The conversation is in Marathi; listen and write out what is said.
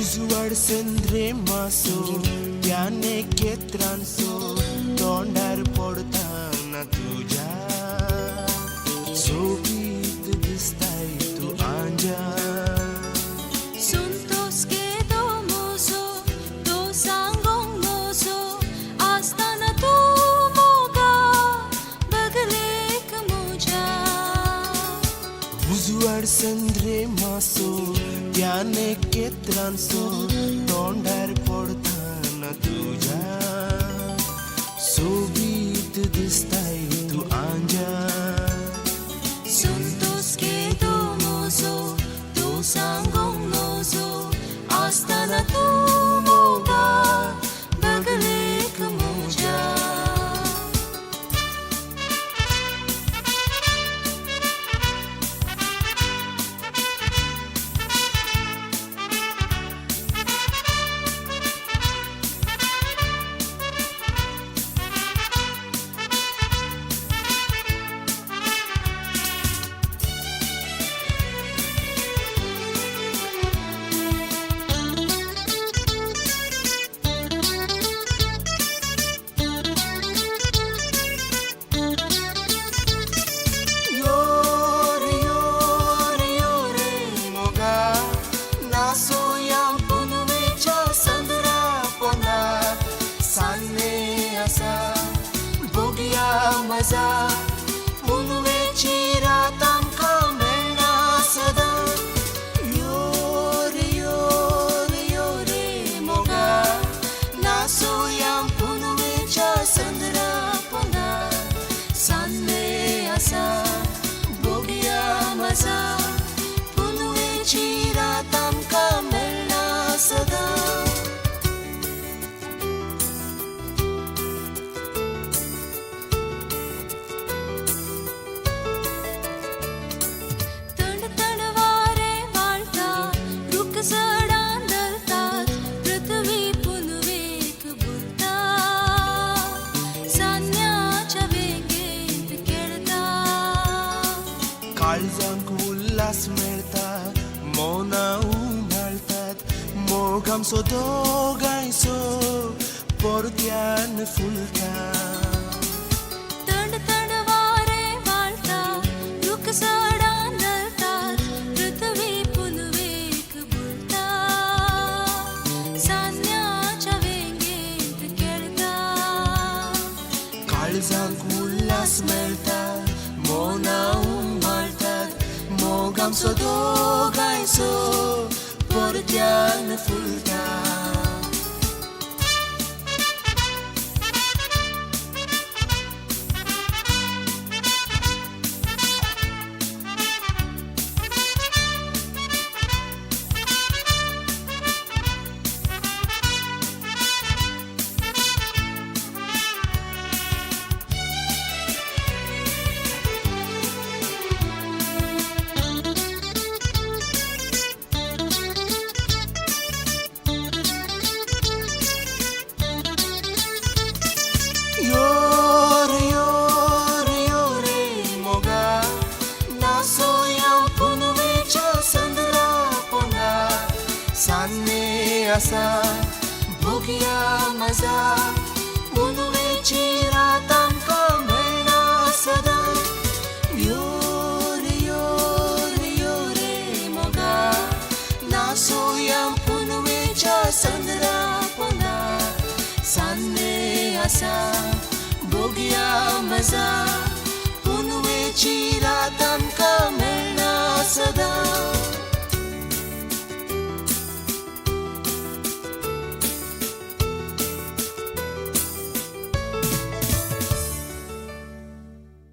उजवाड संद्रे मासो त्याने केत्रांसो तोंडार पडताना तुझ्या सोबीत दिसताय तू आंजा Suntos quedó mozo, to sangong mozo, astana tu moga, baglek muja. उजवाड संद्रे मासो त्याने केत्रांसो तोंडार पडताना तुझ्या सोबीत दिसताय तू आंजा Suntos quedó mozo, to sangong mozo, astana tu moga, baglek muja. मजा पुनवेची रात आमकां मेळना सदा यो रे मोगा नाचोया पुनवेच्या संद्रा पोंदार सान्ने आसा भोगया मजा पुनवेची रात आमकां मेळना सदा काळजांक उल्हास मेळटा मौना उमळटात मोग आमचो दोगांयचो परत्यान फुलता तण तण वारे वाळटा रुख झाडां दळटात पृथ्वी पुनवेक बुलता सान्याच्या वेंगेंत खेळटा काळजांक उल्हास मेळटा मौना मोग आमचो दोगांयचो परत्यान फुलता आसा भोगया मजा पुनवेची रात आमकां मेळना सदा यो रे मोगा नाचोया पुनवेच्या संद्रा पोंदार सान्ने आसा भोगया मजा